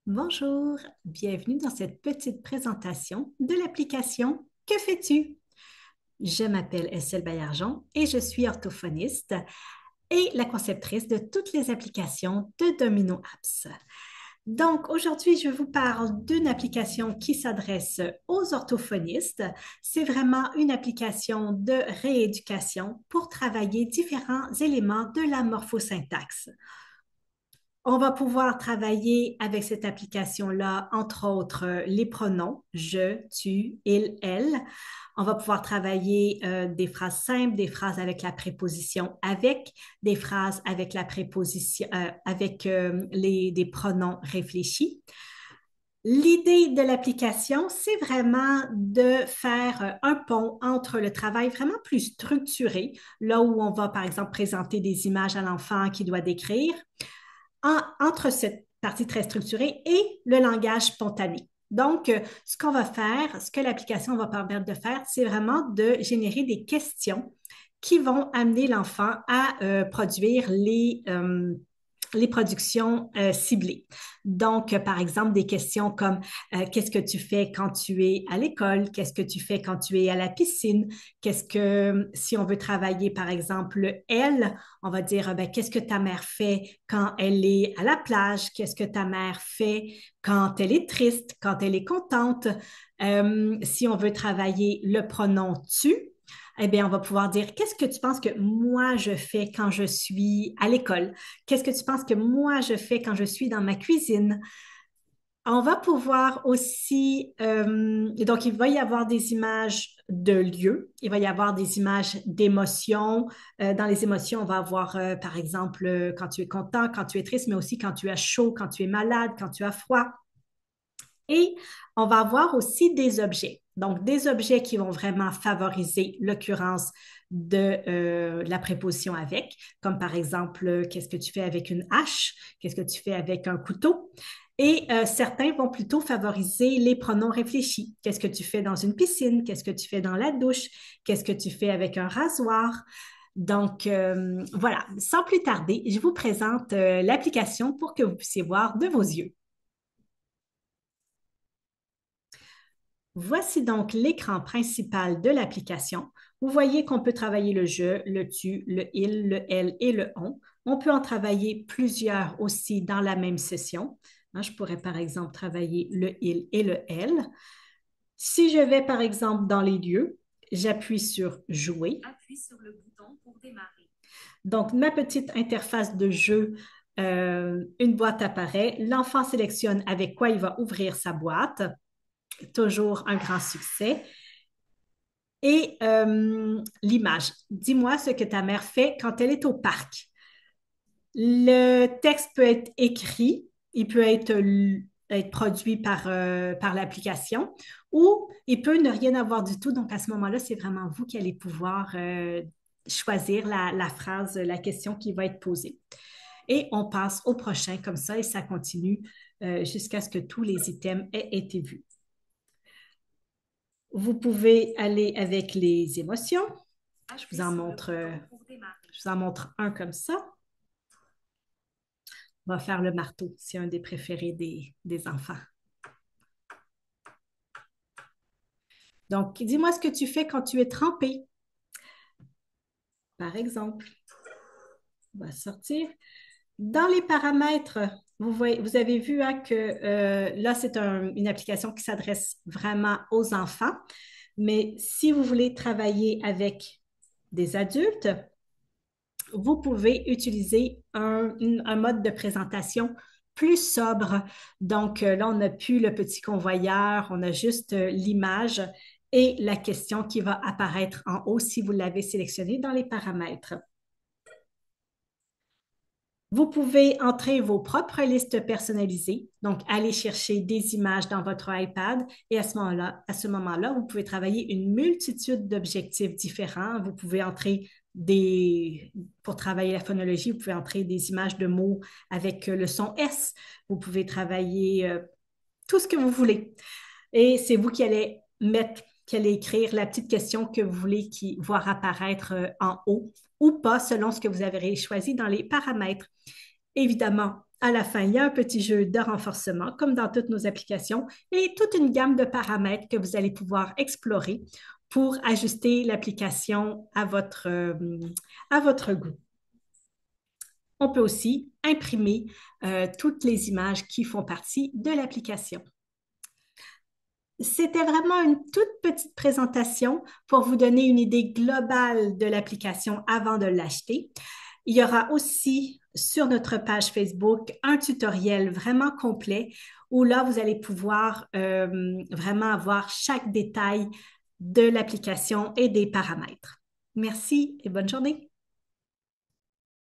Bonjour, bienvenue dans cette petite présentation de l'application Que fais-tu? Je m'appelle Estelle Baillargeon et je suis orthophoniste et la conceptrice de toutes les applications de Domino Apps. Donc aujourd'hui, je vous parle d'une application qui s'adresse aux orthophonistes. C'est vraiment une application de rééducation pour travailler différents éléments de la morphosyntaxe. On va pouvoir travailler avec cette application-là, entre autres, les pronoms je, tu, il, elle. On va pouvoir travailler des phrases simples, des phrases avec la préposition avec, des phrases avec la préposition, avec des pronoms réfléchis. L'idée de l'application, c'est vraiment de faire un pont entre le travail vraiment plus structuré, là où on va, par exemple, présenter des images à l'enfant qui doit décrire, entre cette partie très structurée et le langage spontané. Donc, ce qu'on va faire, ce que l'application va permettre de faire, c'est vraiment de générer des questions qui vont amener l'enfant à produire les productions ciblées. Donc, par exemple, des questions comme qu'est-ce que tu fais quand tu es à l'école? Qu'est-ce que tu fais quand tu es à la piscine? Qu'est-ce que, si on veut travailler, par exemple, elle, on va dire, ben, qu'est-ce que ta mère fait quand elle est à la plage? Qu'est-ce que ta mère fait quand elle est triste, quand elle est contente? Si on veut travailler le pronom tu, eh bien, on va pouvoir dire, qu'est-ce que tu penses que moi je fais quand je suis à l'école? Qu'est-ce que tu penses que moi je fais quand je suis dans ma cuisine? On va pouvoir aussi, donc il va y avoir des images de lieux, il va y avoir des images d'émotions. Dans les émotions, on va avoir, par exemple, quand tu es content, quand tu es triste, mais aussi quand tu as chaud, quand tu es malade, quand tu as froid. Et on va avoir aussi des objets. Donc, des objets qui vont vraiment favoriser l'occurrence de la préposition avec, comme par exemple, qu'est-ce que tu fais avec une hache? Qu'est-ce que tu fais avec un couteau? Et certains vont plutôt favoriser les pronoms réfléchis. Qu'est-ce que tu fais dans une piscine? Qu'est-ce que tu fais dans la douche? Qu'est-ce que tu fais avec un rasoir? Donc, voilà, sans plus tarder, je vous présente l'application pour que vous puissiez voir de vos yeux. Voici donc l'écran principal de l'application. Vous voyez qu'on peut travailler le je, le tu, le il, le elle et le on. On peut en travailler plusieurs aussi dans la même session. Je pourrais par exemple travailler le il et le elle. Si je vais par exemple dans les lieux, j'appuie sur jouer. Appuie sur le bouton pour démarrer. Donc, ma petite interface de jeu, une boîte apparaît. L'enfant sélectionne avec quoi il va ouvrir sa boîte. Toujours un grand succès. Et l'image. Dis-moi ce que ta mère fait quand elle est au parc. Le texte peut être écrit, il peut être produit par l'application ou il peut ne rien avoir du tout. Donc, à ce moment-là, c'est vraiment vous qui allez pouvoir choisir la phrase, la question qui va être posée. Et on passe au prochain comme ça et ça continue jusqu'à ce que tous les items aient été vus. Vous pouvez aller avec les émotions. Je vous en montre un comme ça. On va faire le marteau. C'est un des préférés des enfants. Donc, dis-moi ce que tu fais quand tu es trempé. Par exemple, on va sortir. Dans les paramètres, vous avez vu hein, que là, c'est une application qui s'adresse vraiment aux enfants. Mais si vous voulez travailler avec des adultes, vous pouvez utiliser un mode de présentation plus sobre. Donc là, on n'a plus le petit convoyeur, on a juste l'image et la question qui va apparaître en haut si vous l'avez sélectionné dans les paramètres. Vous pouvez entrer vos propres listes personnalisées, donc aller chercher des images dans votre iPad et à ce moment-là, vous pouvez travailler une multitude d'objectifs différents. Vous pouvez entrer pour travailler la phonologie, vous pouvez entrer des images de mots avec le son S. Vous pouvez travailler tout ce que vous voulez. Et c'est vous qui allez écrire la petite question que vous voulez voir apparaître en haut ou pas selon ce que vous avez choisi dans les paramètres. Évidemment, À la fin, il y a un petit jeu de renforcement, comme dans toutes nos applications, et toute une gamme de paramètres que vous allez pouvoir explorer pour ajuster l'application à votre goût. On peut aussi imprimer toutes les images qui font partie de l'application. C'était vraiment une toute petite présentation pour vous donner une idée globale de l'application avant de l'acheter. Il y aura aussi sur notre page Facebook un tutoriel vraiment complet où là, vous allez pouvoir vraiment avoir chaque détail de l'application et des paramètres. Merci et bonne journée.